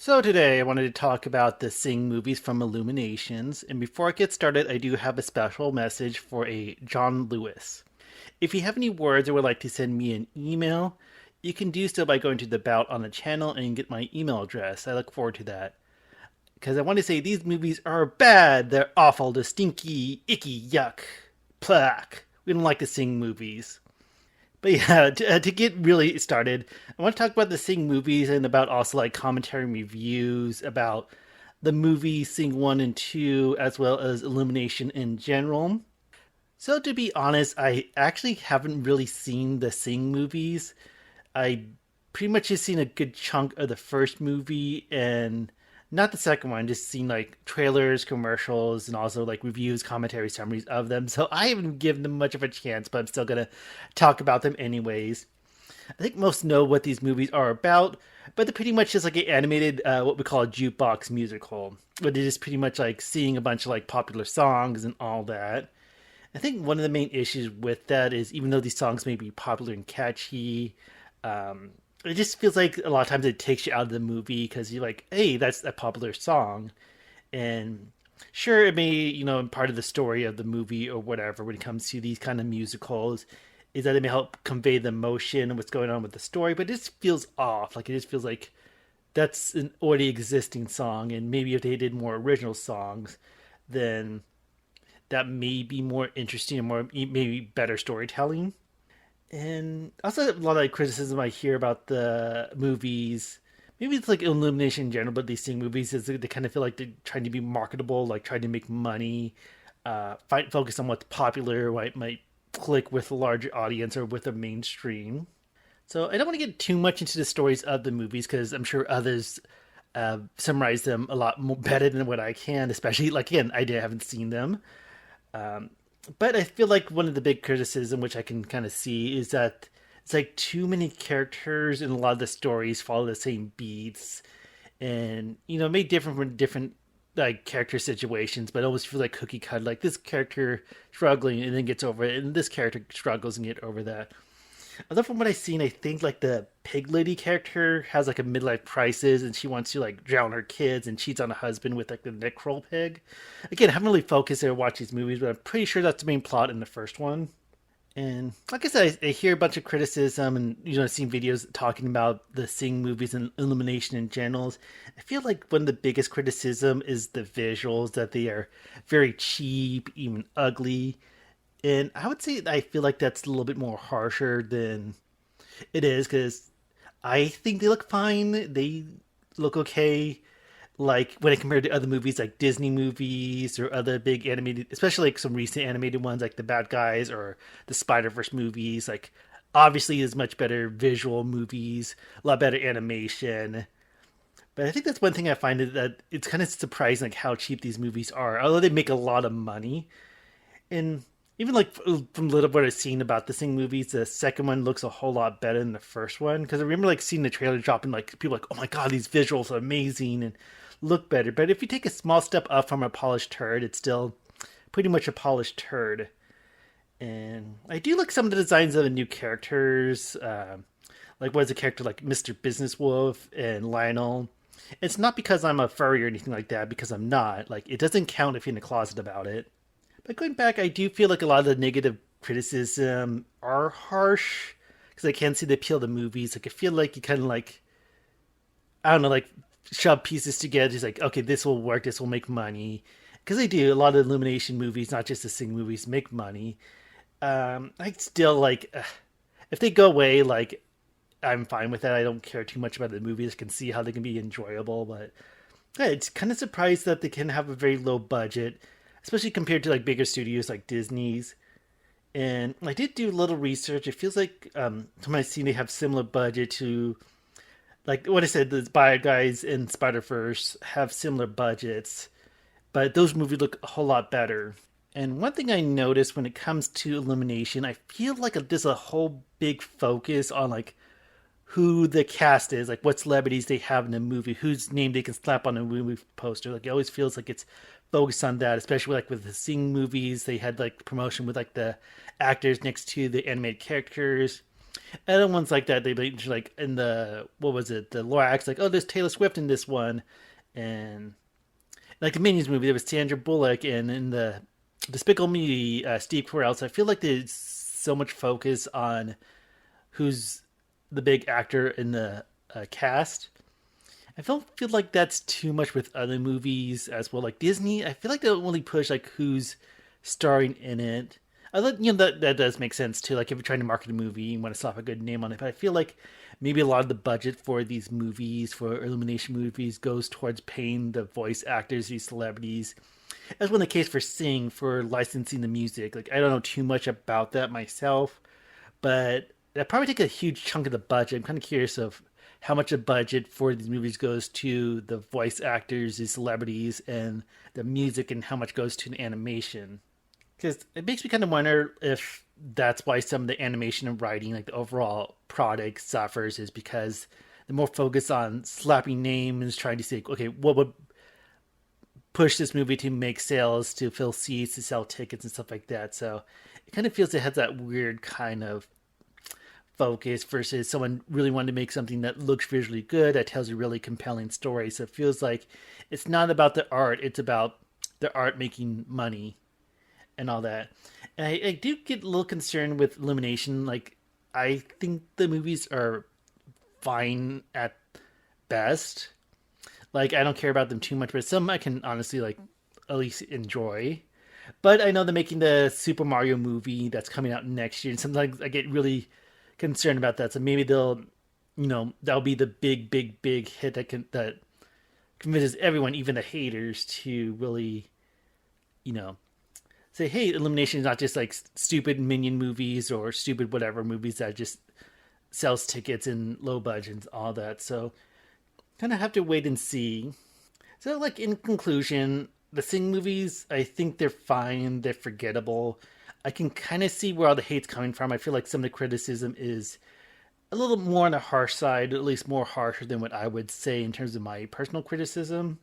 So today I wanted to talk about the Sing movies from Illuminations, and before I get started, I do have a special message for a John Lewis. If you have any words or would like to send me an email, you can do so by going to the About on the channel and get my email address. I look forward to that. Because I want to say these movies are bad, they're awful, they're stinky, icky, yuck, plaque. We don't like the Sing movies. But yeah, to get really started, I want to talk about the Sing movies and about also like commentary and reviews about the movie Sing 1 and 2, as well as Illumination in general. So to be honest, I actually haven't really seen the Sing movies. I pretty much just seen a good chunk of the first movie and not the second one, just seen like trailers, commercials, and also like reviews, commentary, summaries of them. So I haven't given them much of a chance, but I'm still gonna talk about them anyways. I think most know what these movies are about, but they're pretty much just like an animated, what we call a jukebox musical, where they're just pretty much like seeing a bunch of like popular songs and all that. I think one of the main issues with that is even though these songs may be popular and catchy, um, it just feels like a lot of times it takes you out of the movie because you're like, hey, that's a popular song. And sure, it may, part of the story of the movie or whatever when it comes to these kind of musicals is that it may help convey the emotion and what's going on with the story, but it just feels off. Like it just feels like that's an already existing song. And maybe if they did more original songs, then that may be more interesting and more maybe better storytelling. And also a lot of like, criticism I hear about the movies. Maybe it's like Illumination in general, but these Sing movies is they kind of feel like they're trying to be marketable, like trying to make money, focus on what's popular, what might click with a larger audience or with a mainstream. So I don't want to get too much into the stories of the movies because I'm sure others summarize them a lot more better than what I can. Especially like again, haven't seen them. Um, but I feel like one of the big criticism, which I can kind of see, is that it's like too many characters and a lot of the stories follow the same beats, and made different from different like character situations, but it always feels like cookie cut. Like this character struggling and then gets over it, and this character struggles and get over that. Although from what I've seen, I think like the pig lady character has like a midlife crisis and she wants to like drown her kids and cheats on a husband with like the Nick pig. Again, I haven't really focused or watched these movies, but I'm pretty sure that's the main plot in the first one. And like I said, I hear a bunch of criticism and I've seen videos talking about the Sing movies and Illumination in general. I feel like one of the biggest criticism is the visuals, that they are very cheap, even ugly. And I would say I feel like that's a little bit more harsher than it is because I think they look fine. They look okay. Like when I compare to other movies like Disney movies or other big animated, especially like some recent animated ones like the Bad Guys or the Spider-Verse movies, like obviously is much better visual movies, a lot better animation. But I think that's one thing I find is that it's kind of surprising like how cheap these movies are, although they make a lot of money. And even like from little what I've seen about the Sing movies, the second one looks a whole lot better than the first one. Because I remember like seeing the trailer drop and like people like, oh my god, these visuals are amazing and look better. But if you take a small step up from a polished turd, it's still pretty much a polished turd. And I do like some of the designs of the new characters. Like what is a character like Mr. Business Wolf and Lionel. It's not because I'm a furry or anything like that, because I'm not. Like it doesn't count if you're in the closet about it. But going back, I do feel like a lot of the negative criticism are harsh because I can see the appeal of the movies. Like I feel like you kind of like I don't know, like shove pieces together. It's like okay, this will work. This will make money because they do a lot of Illumination movies, not just the Sing movies, make money. I still like if they go away, like I'm fine with that. I don't care too much about the movies. I can see how they can be enjoyable, but yeah, it's kind of surprised that they can have a very low budget, especially compared to like bigger studios like Disney's. And I did do a little research. It feels like from I've seen they have similar budget to like what I said. The Bad Guys and Spider Verse have similar budgets, but those movies look a whole lot better. And one thing I noticed when it comes to Illumination, I feel like there's a whole big focus on like who the cast is, like what celebrities they have in the movie, whose name they can slap on a movie poster. Like it always feels like it's focused on that, especially like with the Sing movies. They had like promotion with like the actors next to the animated characters. Other ones like that, they like in the what was it, the Lorax, like, oh, there's Taylor Swift in this one, and like the Minions movie, there was Sandra Bullock, and in the Despicable Me, Steve Carell. So I feel like there's so much focus on who's the big actor in the cast. I feel like that's too much with other movies as well. Like Disney, I feel like they don't really push like who's starring in it. I let you know that does make sense too. Like if you're trying to market a movie, you want to slap a good name on it. But I feel like maybe a lot of the budget for these movies, for Illumination movies, goes towards paying the voice actors, these celebrities. As was the case for Sing, for licensing the music. Like I don't know too much about that myself, but that probably take a huge chunk of the budget. I'm kind of curious of how much a budget for these movies goes to the voice actors, the celebrities, and the music, and how much goes to an animation. Because it makes me kind of wonder if that's why some of the animation and writing, like the overall product, suffers, is because the more focus on slapping names, trying to say, okay, what would push this movie to make sales, to fill seats, to sell tickets, and stuff like that. So it kind of feels it has that weird kind of focus versus someone really wanting to make something that looks visually good, that tells a really compelling story. So it feels like it's not about the art, it's about the art making money and all that. And I do get a little concerned with Illumination. Like, I think the movies are fine at best. Like, I don't care about them too much, but some I can honestly, like, at least enjoy. But I know they're making the Super Mario movie that's coming out next year, and sometimes I get really concerned about that. So maybe they'll, that'll be the big, big, big hit that convinces everyone, even the haters, to really, you know, say, hey, Illumination is not just like stupid Minion movies or stupid whatever movies that just sells tickets and low budgets, all that. So kind of have to wait and see. So, like, in conclusion, the Sing movies, I think they're fine. They're forgettable. I can kind of see where all the hate's coming from. I feel like some of the criticism is a little more on the harsh side, at least more harsher than what I would say in terms of my personal criticism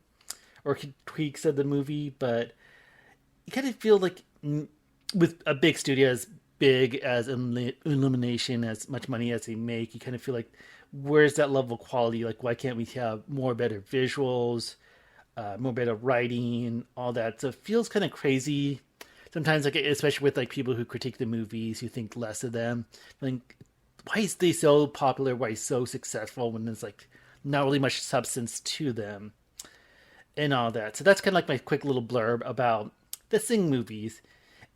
or tweaks of the movie. But you kind of feel like with a big studio as big as Illumination, as much money as they make, you kind of feel like, where's that level of quality? Like, why can't we have more better visuals, more better writing, all that? So it feels kind of crazy sometimes, like especially with like people who critique the movies, who think less of them. Like, why is they so popular? Why so successful when there's like not really much substance to them and all that? So that's kind of like my quick little blurb about the Sing movies.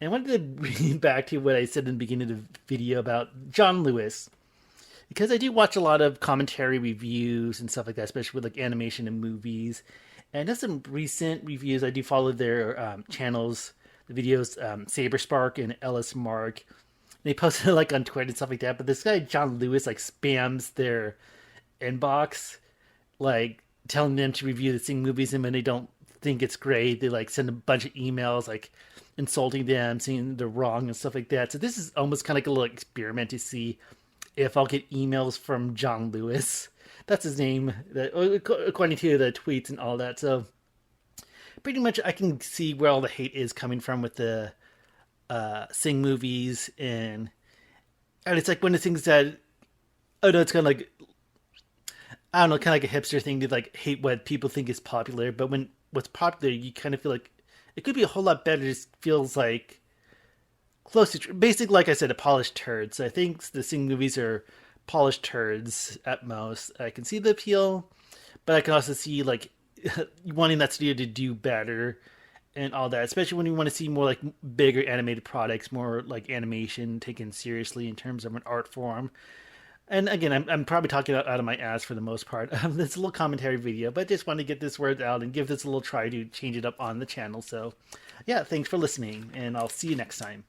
And I wanted to bring back to what I said in the beginning of the video about John Lewis, because I do watch a lot of commentary reviews and stuff like that, especially with like animation and movies. And there's some recent reviews. I do follow their channels, the videos, Saber Spark and Ellis Mark. They posted like on Twitter and stuff like that. But this guy John Lewis like spams their inbox, like telling them to review the Sing movies, and when they don't think it's great, they like send a bunch of emails like insulting them, saying they're wrong and stuff like that. So this is almost kind of like a little experiment to see if I'll get emails from John Lewis. That's his name, according to the tweets and all that. So pretty much I can see where all the hate is coming from with the Sing movies. And it's like one of the things that, oh no, it's kind of like, I don't know, kind of like a hipster thing to like hate what people think is popular. But when what's popular, you kind of feel like it could be a whole lot better. It just feels like close to, basically, like I said, a polished turd. So I think the Sing movies are polished turds at most. I can see the appeal, but I can also see like wanting that studio to do better and all that, especially when you want to see more like bigger animated products, more like animation taken seriously in terms of an art form. And again, I'm probably talking out of my ass for the most part. It's a little commentary video, but I just wanted to get this word out and give this a little try to change it up on the channel. So yeah, thanks for listening, and I'll see you next time.